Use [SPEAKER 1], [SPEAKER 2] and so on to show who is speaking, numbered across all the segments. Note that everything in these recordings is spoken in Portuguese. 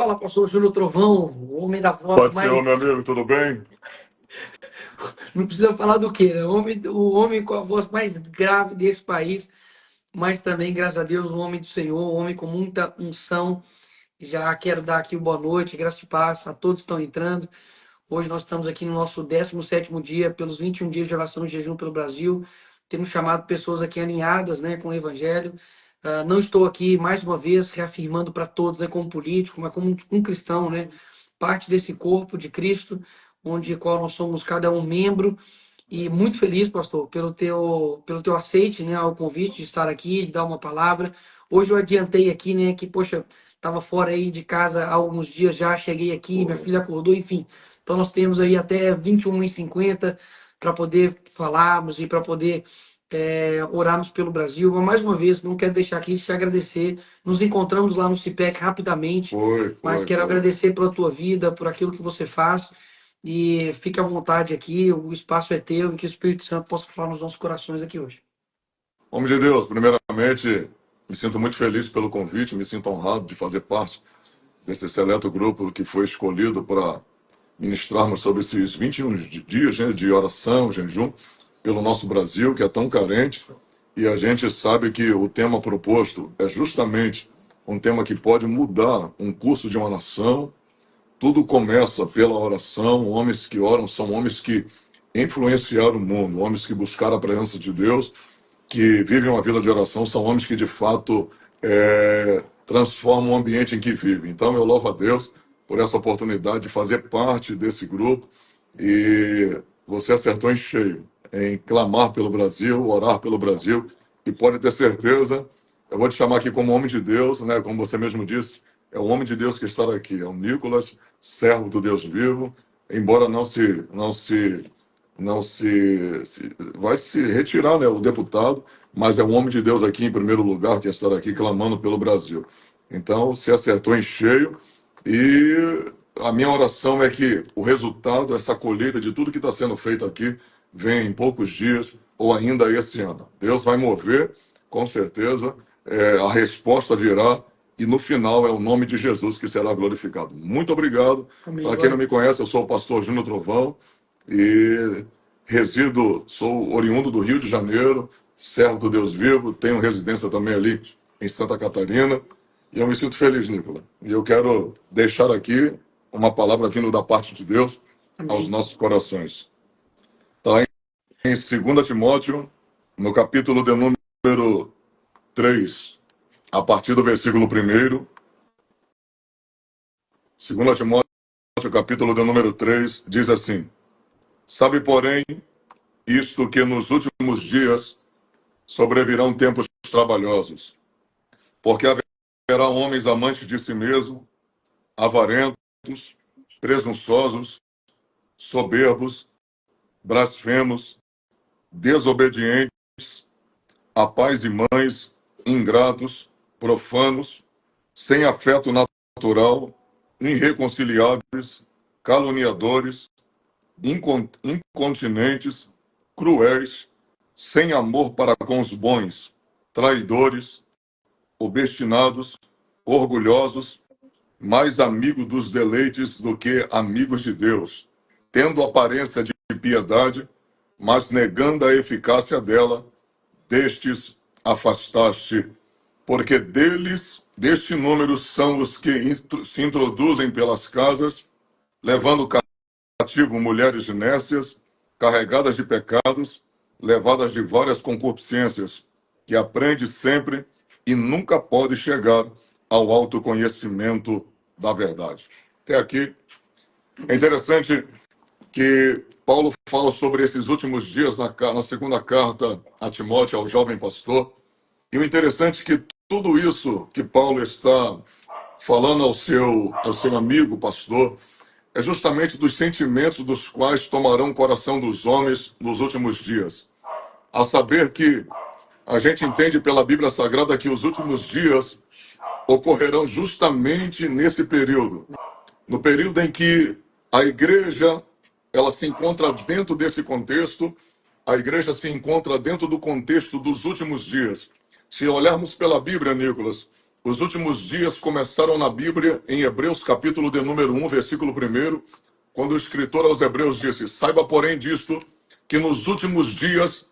[SPEAKER 1] Fala, pastor Júlio Trovão, o homem da voz
[SPEAKER 2] Pode ser, meu
[SPEAKER 1] mais.
[SPEAKER 2] amigo, tudo bem?
[SPEAKER 1] Não precisa falar do quê, né? O homem com a voz mais grave desse país, mas também, graças a Deus, o homem do Senhor, um homem com muita unção. Já quero dar aqui o boa noite, graça e paz a todos que estão entrando. Hoje nós estamos aqui no nosso 17º dia, pelos 21 dias de oração e jejum pelo Brasil. Temos chamado pessoas aqui alinhadas, né, com o Evangelho. Não estou aqui, mais uma vez, reafirmando para todos, né, como político, mas como um cristão, né, parte desse corpo de Cristo, onde qual nós somos cada um membro. E muito feliz, pastor, pelo teu aceite, né, ao convite de estar aqui, de dar uma palavra. Hoje eu adiantei aqui, né, que, poxa, estava fora aí de casa há alguns dias já, cheguei aqui, minha filha acordou, enfim. Então nós temos aí até 21h50 para poder falarmos e para poder orarmos pelo Brasil. Mas mais uma vez, não quero deixar aqui de te agradecer. Nos encontramos lá no CIPEC rapidamente,
[SPEAKER 2] Foi,
[SPEAKER 1] mas
[SPEAKER 2] foi,
[SPEAKER 1] quero
[SPEAKER 2] foi.
[SPEAKER 1] agradecer pela tua vida, por aquilo que você faz. E fique à vontade aqui, o espaço é teu e que o Espírito Santo possa falar nos nossos corações aqui hoje.
[SPEAKER 2] Homem de Deus, primeiramente, me sinto muito feliz pelo convite, me sinto honrado de fazer parte desse seleto grupo que foi escolhido para ministrarmos sobre esses 21 dias, né, de oração, jejum, pelo nosso Brasil, que é tão carente. E a gente sabe que o tema proposto é justamente um tema que pode mudar um curso de uma nação. Tudo começa pela oração. Homens que oram são homens que influenciaram o mundo, homens que buscaram a presença de Deus, que vivem uma vida de oração, são homens que de fato transformam o ambiente em que vivem. Então eu louvo a Deus por essa oportunidade de fazer parte desse grupo, e você acertou em cheio em clamar pelo Brasil, orar pelo Brasil, e pode ter certeza, eu vou te chamar aqui como homem de Deus, né? Como você mesmo disse, é o homem de Deus que está aqui, é o Nicolas, servo do Deus vivo, embora vai se retirar, né, o deputado, mas é um homem de Deus aqui em primeiro lugar que está aqui clamando pelo Brasil. Então, se acertou em cheio, e a minha oração é que o resultado, essa colheita de tudo que está sendo feito aqui, venha em poucos dias ou ainda esse ano. Deus vai mover, com certeza, a resposta virá, e no final é o nome de Jesus que será glorificado. Muito obrigado.
[SPEAKER 1] Amém.
[SPEAKER 2] Para quem não
[SPEAKER 1] Glória.
[SPEAKER 2] me conhece, eu sou o pastor Júnior Trovão e sou oriundo do Rio de Janeiro, servo do Deus vivo, tenho residência também ali em Santa Catarina, e eu me sinto feliz, Nicola. E eu quero deixar aqui uma palavra vindo da parte de Deus aos
[SPEAKER 1] Amém.
[SPEAKER 2] nossos corações. Está em 2 Timóteo, no capítulo de número 3, a partir do versículo 1. 2 Timóteo, capítulo de número 3, diz assim: Sabe, porém, isto que nos últimos dias sobrevirão tempos trabalhosos, porque haverá homens amantes de si mesmo, avarentos, presunçosos, soberbos, blasfemos, desobedientes, a pais e mães, ingratos, profanos, sem afeto natural, irreconciliáveis, caluniadores, incontinentes, cruéis, sem amor para com os bons, traidores, obstinados, orgulhosos, mais amigos dos deleites do que amigos de Deus, tendo aparência de piedade, mas negando a eficácia dela, destes afastaste, porque deste número são os que se introduzem pelas casas, levando cativo mulheres nécias, carregadas de pecados, levadas de várias concupiscências, que aprende sempre e nunca pode chegar ao autoconhecimento da verdade. Até aqui. É interessante que Paulo fala sobre esses últimos dias na segunda carta a Timóteo, ao jovem pastor. E o interessante é que tudo isso que Paulo está falando ao seu amigo pastor é justamente dos sentimentos dos quais tomarão o coração dos homens nos últimos dias. A saber que a gente entende pela Bíblia Sagrada que os últimos dias ocorrerão justamente nesse período. No período em que a igreja ela se encontra dentro desse contexto, a igreja se encontra dentro do contexto dos últimos dias. Se olharmos pela Bíblia, Nicolas, Os últimos dias começaram na Bíblia, em Hebreus, capítulo de número 1, versículo 1, quando o escritor aos Hebreus disse: Saiba, porém, disto, que nos últimos dias,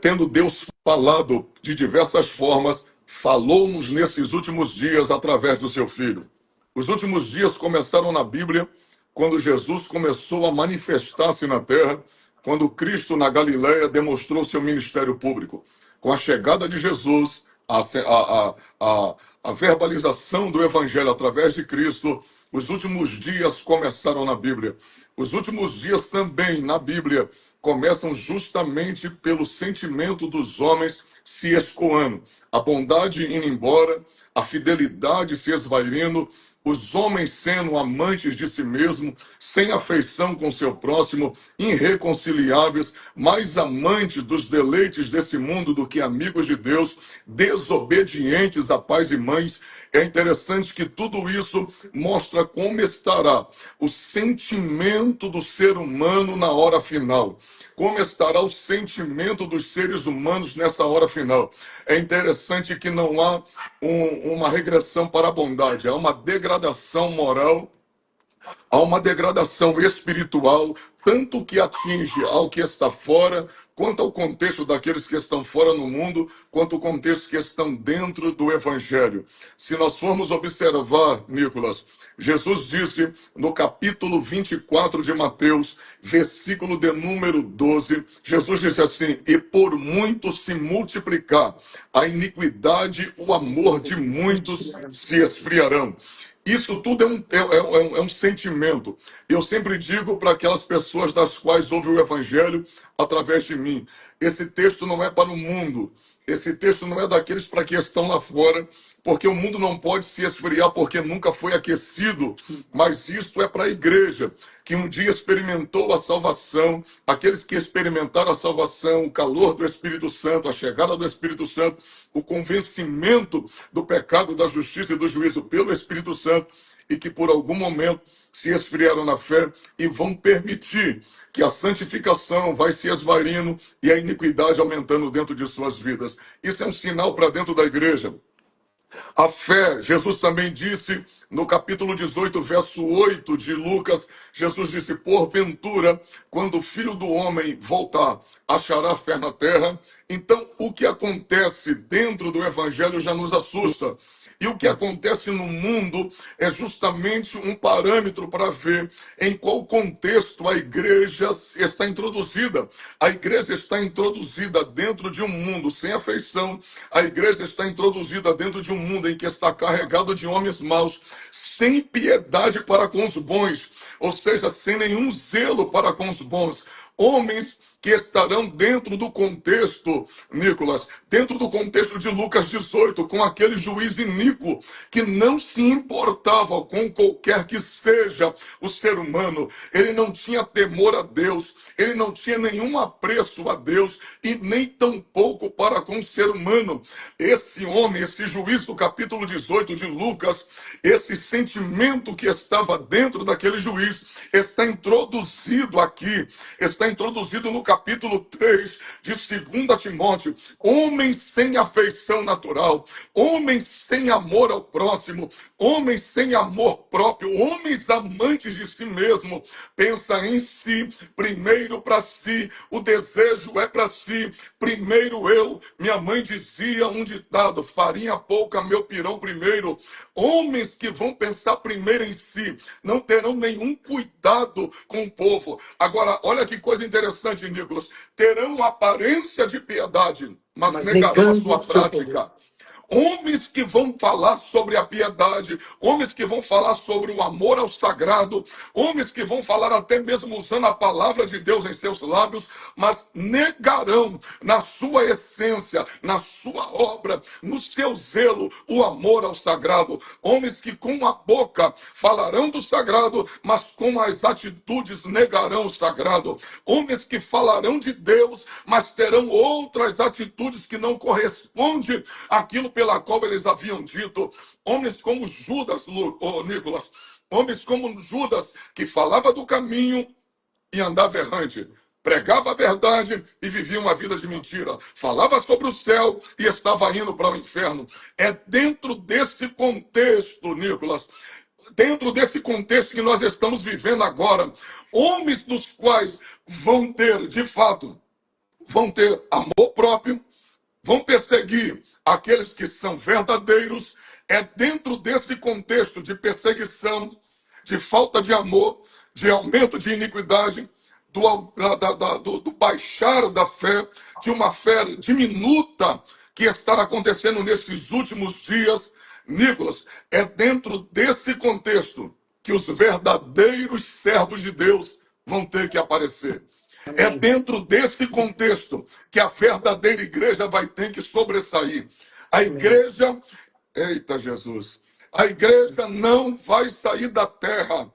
[SPEAKER 2] tendo Deus falado de diversas formas, falou-nos nesses últimos dias através do seu Filho. Os últimos dias começaram na Bíblia, quando Jesus começou a manifestar-se na terra, quando Cristo, na Galiléia, demonstrou seu ministério público. Com a chegada de Jesus, a verbalização do Evangelho através de Cristo, os últimos dias começaram na Bíblia. Os últimos dias também na Bíblia começam justamente pelo sentimento dos homens se escoando, a bondade indo embora, a fidelidade se esvaindo, os homens sendo amantes de si mesmo, sem afeição com seu próximo, irreconciliáveis, mais amantes dos deleites desse mundo do que amigos de Deus, desobedientes a pais e mães. É interessante que tudo isso mostra como estará o sentimento do ser humano na hora final. Como estará o sentimento dos seres humanos nessa hora final. É interessante que não há uma regressão para a bondade, há uma degradação moral, há uma degradação espiritual, tanto que atinge ao que está fora, quanto ao contexto daqueles que estão fora no mundo, quanto ao contexto que estão dentro do Evangelho. Se nós formos observar, Nicolas, Jesus disse no capítulo 24 de Mateus, versículo de número 12, Jesus disse assim: e por muito se multiplicar a iniquidade, o amor de muitos se esfriarão. Isso tudo é um sentimento. Eu sempre digo para aquelas pessoas das quais ouvem o Evangelho através de mim: esse texto não é para o mundo. Esse texto não é daqueles para que estão lá fora, porque o mundo não pode se esfriar porque nunca foi aquecido, mas isso é para a igreja, que um dia experimentou a salvação, aqueles que experimentaram a salvação, o calor do Espírito Santo, a chegada do Espírito Santo, o convencimento do pecado, da justiça e do juízo pelo Espírito Santo, e que por algum momento se esfriaram na fé e vão permitir que a santificação vai se esvaindo e a iniquidade aumentando dentro de suas vidas. Isso é um sinal para dentro da igreja. A fé, Jesus também disse no capítulo 18, verso 8 de Lucas, Jesus disse: porventura, quando o Filho do Homem voltar, achará fé na terra? Então, o que acontece dentro do Evangelho já nos assusta. E o que acontece no mundo é justamente um parâmetro para ver em qual contexto a igreja está introduzida. A igreja está introduzida dentro de um mundo sem afeição. A igreja está introduzida dentro de um mundo em que está carregado de homens maus, sem piedade para com os bons, ou seja, sem nenhum zelo para com os bons. Homens que estarão dentro do contexto, Nicolas, dentro do contexto de Lucas 18, com aquele juiz iníquo que não se importava com qualquer que seja o ser humano. Ele não tinha temor a Deus, ele não tinha nenhum apreço a Deus e nem tampouco para com o ser humano. Esse homem, esse juiz do capítulo 18 de Lucas, esse sentimento que estava dentro daquele juiz, está introduzido aqui, está introduzido no capítulo 3 de 2 Timóteo. Homens sem afeição natural, homens sem amor ao próximo, homens sem amor próprio, homens amantes de si mesmo, pensa em si, primeiro para si, o desejo é para si, primeiro eu. Minha mãe dizia um ditado: farinha pouca, meu pirão primeiro. Homens que vão pensar primeiro em si, não terão nenhum cuidado com o povo. Agora, olha que coisa interessante, Nicolas. Terão aparência de piedade, mas negarão a sua prática. Homens que vão falar sobre a piedade, homens que vão falar sobre o amor ao sagrado, homens que vão falar até mesmo usando a palavra de Deus em seus lábios, mas negarão na sua essência, na sua obra, no seu zelo, o amor ao sagrado. Homens que com a boca falarão do sagrado, mas com as atitudes negarão o sagrado. Homens que falarão de Deus, mas terão outras atitudes que não correspondem àquilo pela qual eles haviam dito. Homens como Judas, Nicolas, homens como Judas, que falava do caminho e andava errante. pregava a verdade e vivia uma vida de mentira. Falava sobre o céu e estava indo para o inferno. É dentro desse contexto, Nicolas, dentro desse contexto que nós estamos vivendo agora, homens dos quais vão ter, de fato, vão ter amor próprio, vão perseguir aqueles que são verdadeiros. É dentro desse contexto de perseguição, de falta de amor, de aumento de iniquidade, do baixar da fé, de uma fé diminuta que está acontecendo nesses últimos dias. Nicolas, é dentro desse contexto que os verdadeiros servos de Deus vão ter que aparecer. É
[SPEAKER 1] Amém.
[SPEAKER 2] dentro desse contexto que a verdadeira igreja vai ter que sobressair. A
[SPEAKER 1] Amém.
[SPEAKER 2] igreja, eita Jesus, a igreja não vai sair da terra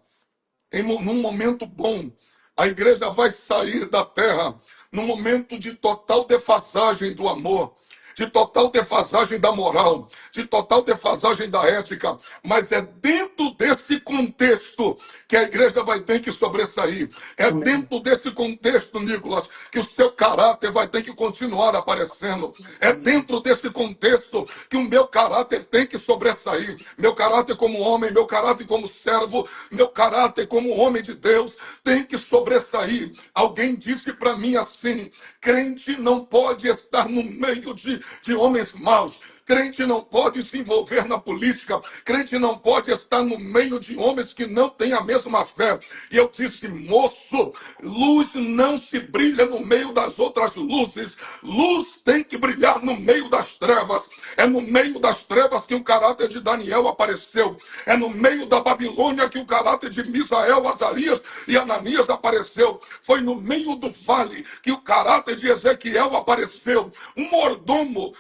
[SPEAKER 2] num momento bom. A igreja vai sair da terra num momento de total defasagem do amor, de total defasagem da moral, de total defasagem da ética. Mas é dentro desse contexto que a igreja vai ter que sobressair. É
[SPEAKER 1] Amém.
[SPEAKER 2] dentro desse contexto, Nicolas, que o seu caráter vai ter que continuar aparecendo. É dentro desse contexto que o meu caráter tem que sobressair. Meu caráter como homem, meu caráter como servo, meu caráter como homem de Deus tem que sobressair. Alguém disse para mim assim: crente não pode estar no meio de homens maus. Crente não pode se envolver na política. Crente não pode estar no meio de homens que não têm a mesma fé. E eu disse, moço, luz não se brilha no meio das outras luzes. Luz tem que brilhar no meio das trevas. É no meio das trevas que o caráter de Daniel apareceu. É no meio da Babilônia que o caráter de Misael, Azarias e Ananias apareceu. Foi no meio do vale que o caráter de Ezequiel apareceu. Um mordomo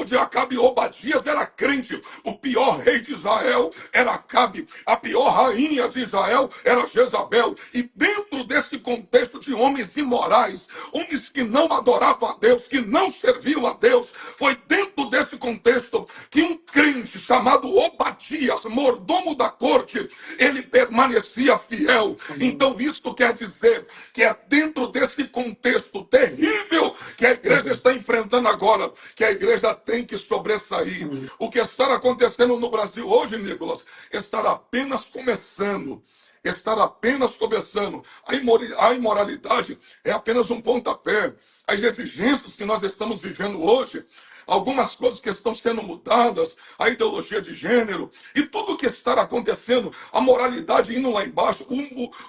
[SPEAKER 2] de Acabe, Obadias era crente. O pior rei de Israel era Acabe. A pior rainha de Israel era Jezabel. E dentro desse contexto de homens imorais, homens que não adoravam a Deus, que não serviam a Deus, foi dentro desse contexto que um crente chamado Obadias, mordomo da corte, ele permanecia fiel.
[SPEAKER 1] Amém.
[SPEAKER 2] Então isso quer dizer que é dentro desse contexto terrível que a igreja está enfrentando agora, que a igreja tem que sobressair.
[SPEAKER 1] Amém.
[SPEAKER 2] O que está acontecendo no Brasil hoje, Nicolas, está apenas começando. Estar apenas começando. A imoralidade é apenas um pontapé. As exigências que nós estamos vivendo hoje, algumas coisas que estão sendo mudadas, a ideologia de gênero, e tudo o que está acontecendo, a moralidade indo lá embaixo,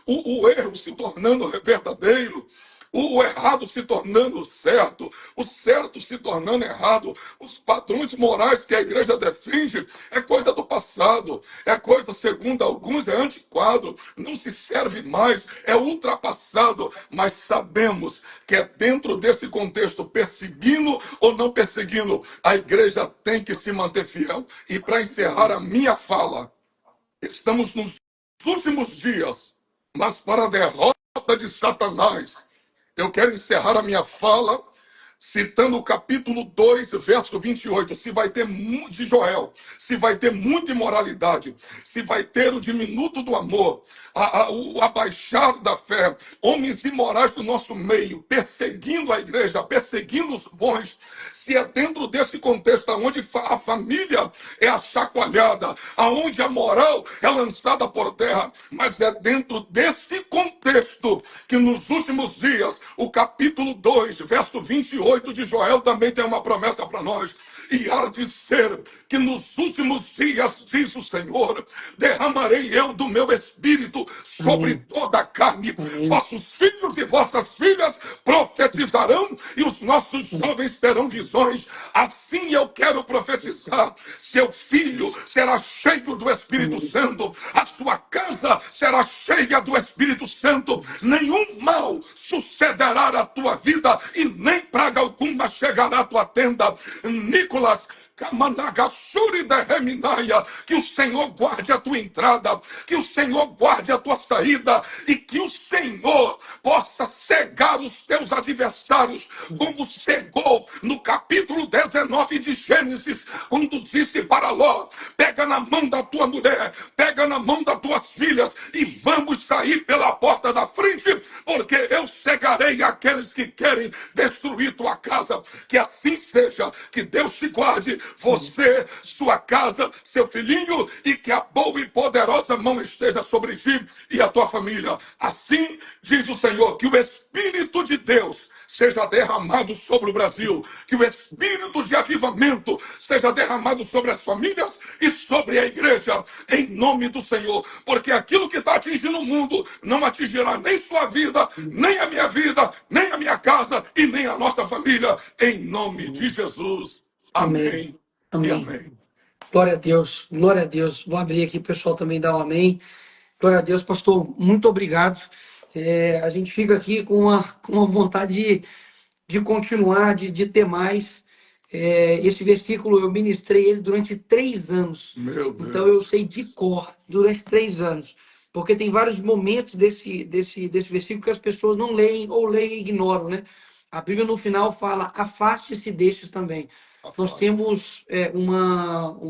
[SPEAKER 2] o erro se tornando verdadeiro, o errado se tornando certo, o certo se tornando errado. Os padrões morais que a igreja defende é coisa do passado, é coisa, segundo alguns, é antiquado, não se serve mais, é ultrapassado. Mas sabemos que é dentro desse contexto, perseguindo ou não perseguindo, a igreja tem que se manter fiel. E para encerrar a minha fala, estamos nos últimos dias, mas para a derrota de Satanás, eu quero encerrar a minha fala citando o capítulo 2, verso 28. Se vai ter de Joel, se vai ter muita imoralidade, se vai ter o diminuto do amor, o abaixar da fé, homens imorais do nosso meio, perseguindo a igreja, perseguindo os bons, se é dentro desse contexto onde a família é achacoalhada, aonde a moral é lançada por terra, mas é dentro desse contexto que nos últimos dias, o capítulo 2, verso 28 de Joel também tem uma promessa para nós. E há de ser que nos últimos dias, diz o Senhor, derramarei eu do meu espírito sobre
[SPEAKER 1] Amém.
[SPEAKER 2] toda a carne.
[SPEAKER 1] Amém.
[SPEAKER 2] Vossos filhos e vossas filhas profetizarão e os nossos jovens terão visões. Assim eu quero profetizar. Seu filho será cheio do Espírito
[SPEAKER 1] Amém.
[SPEAKER 2] Santo. A sua casa será cheia do Espírito Santo. Nenhum mal sucederá à tua vida e nem praga alguma chegará à tua tenda. Nicolas, Kamanagashuri de Reminaia, que o Senhor guarde a tua entrada, que o Senhor guarde a tua saída e que o Senhor possa cegar os teus adversários, como cegou no capítulo 19 de Gênesis, quando disse para Ló: pega na mão da tua mulher, pega pega na mão das tuas filhas e vamos sair pela porta da frente, porque eu cegarei aqueles que querem destruir tua casa. Que assim seja, que Deus te guarde, você, sua casa, seu filhinho, e que a boa e poderosa mão esteja sobre ti e a tua família. Assim diz o Senhor, que o Espírito de Deus seja derramado sobre o Brasil, que o espírito de avivamento seja derramado sobre as famílias e sobre a igreja, em nome do Senhor, porque aquilo que está atingindo o mundo não atingirá nem sua vida, nem a minha vida, nem a minha casa e nem a nossa família, em nome de Jesus.
[SPEAKER 1] Amém.
[SPEAKER 2] Amém e
[SPEAKER 1] Amém.
[SPEAKER 2] amém.
[SPEAKER 1] Glória a Deus, glória a Deus. Vou abrir aqui, o pessoal também dá um amém. Glória a Deus, pastor, muito obrigado. A gente fica aqui com uma vontade de continuar, de ter mais. Esse versículo eu ministrei ele durante 3 anos.
[SPEAKER 2] Meu
[SPEAKER 1] Então eu
[SPEAKER 2] Deus.
[SPEAKER 1] sei de cor durante 3 anos. Porque tem vários momentos desse versículo que as pessoas não leem ou leem e ignoram, né? A Bíblia no final fala, afaste-se destes também. Nós temos,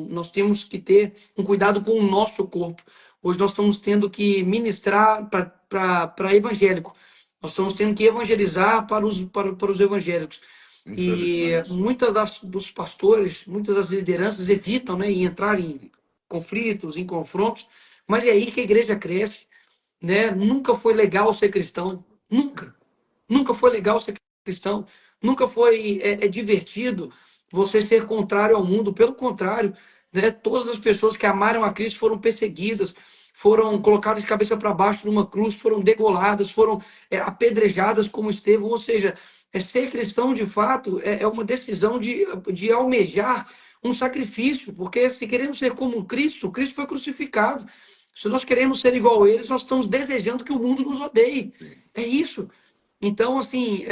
[SPEAKER 1] nós temos que ter um cuidado com o nosso corpo. Hoje nós estamos tendo que ministrar para evangélico. Nós estamos tendo que evangelizar para os evangélicos. E muitas dos pastores, muitas das lideranças evitam, né, em entrar em conflitos, em confrontos, mas é aí que a igreja cresce, né? Nunca foi legal ser cristão, nunca. Nunca foi legal ser cristão, nunca foi divertido você ser contrário ao mundo. Pelo contrário, né? Todas as pessoas que amaram a Cristo foram perseguidas, foram colocadas de cabeça para baixo numa cruz, foram degoladas, foram apedrejadas como Estevão. Ou seja, ser cristão de fato é uma decisão de almejar um sacrifício, porque se queremos ser como Cristo, Cristo foi crucificado. Se nós queremos ser igual a eles, nós estamos desejando que o mundo nos odeie. É isso. Então, assim,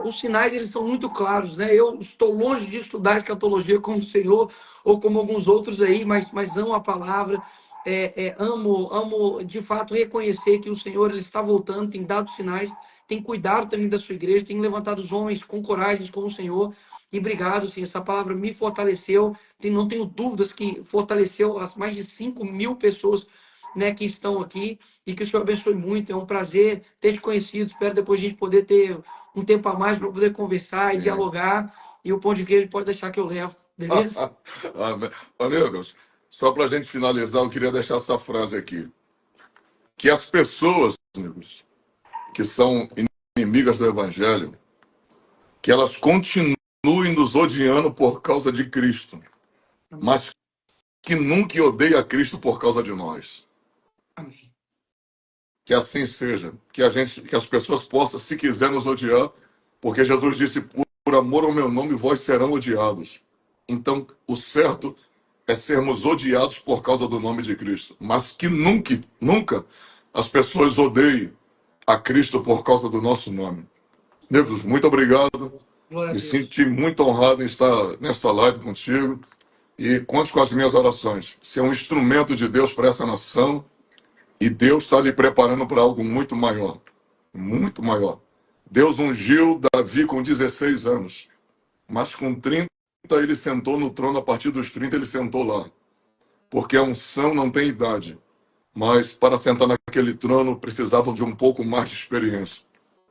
[SPEAKER 1] os sinais eles são muito claros, né? Eu estou longe de estudar escatologia como o Senhor ou como alguns outros aí, mas amo a palavra, amo de fato reconhecer que o Senhor ele está voltando, tem dado sinais, tem cuidado também da sua igreja, tem levantado os homens com coragem como o Senhor. E obrigado, sim, essa palavra me fortaleceu. Não tenho dúvidas que fortaleceu as mais de 5.000 pessoas, né, que estão aqui, e que o Senhor abençoe muito. É um prazer ter te conhecido. Espero depois a gente poder ter um tempo a mais para poder conversar e dialogar. E o pão de queijo pode deixar que eu levo, beleza?
[SPEAKER 2] Amém. Amigos, só para a gente finalizar, eu queria deixar essa frase aqui. Que as pessoas, amigos, que são inimigas do Evangelho, que elas continuem nos odiando por causa de Cristo, mas que nunca odeiem a Cristo por causa de nós.
[SPEAKER 1] Amém.
[SPEAKER 2] Que assim seja, que as pessoas possam, se quiser, nos odiar, porque Jesus disse, por amor ao meu nome, vós serão odiados. Então, o certo é sermos odiados por causa do nome de Cristo, mas que nunca as pessoas odeiem a Cristo por causa do nosso nome. Deus, muito obrigado.
[SPEAKER 1] Glória a
[SPEAKER 2] Me
[SPEAKER 1] Deus.
[SPEAKER 2] senti muito honrado em estar nessa live contigo. E conte com as minhas orações. Ser um instrumento de Deus para essa nação. E Deus está lhe preparando para algo muito maior. Muito maior. Deus ungiu Davi com 16 anos. Mas com 30 ele sentou no trono. A partir dos 30 ele sentou lá. Porque a unção não tem idade. Mas para sentar naquele trono precisavam de um pouco mais de experiência.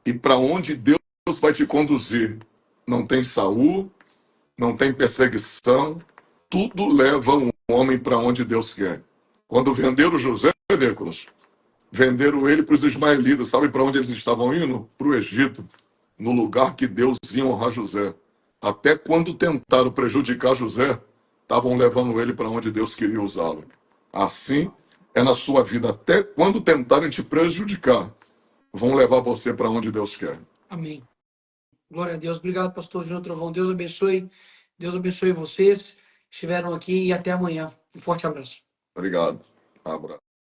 [SPEAKER 2] E para onde Deus vai te conduzir? Não tem Saul, não tem perseguição, tudo leva um homem para onde Deus quer. Quando venderam José, Nicolas, venderam ele para os ismaelitas. Sabe para onde eles estavam indo? Para o Egito, no lugar que Deus ia honrar José. Até quando tentaram prejudicar José, estavam levando ele para onde Deus queria usá-lo. Assim é na sua vida. Até quando tentarem te prejudicar, vão levar você para onde Deus quer.
[SPEAKER 1] Amém. Glória a Deus. Obrigado, pastor Júnior Trovão. Deus abençoe. Deus abençoe vocês que estiveram aqui e até amanhã. Um forte abraço.
[SPEAKER 2] Obrigado. Abraço.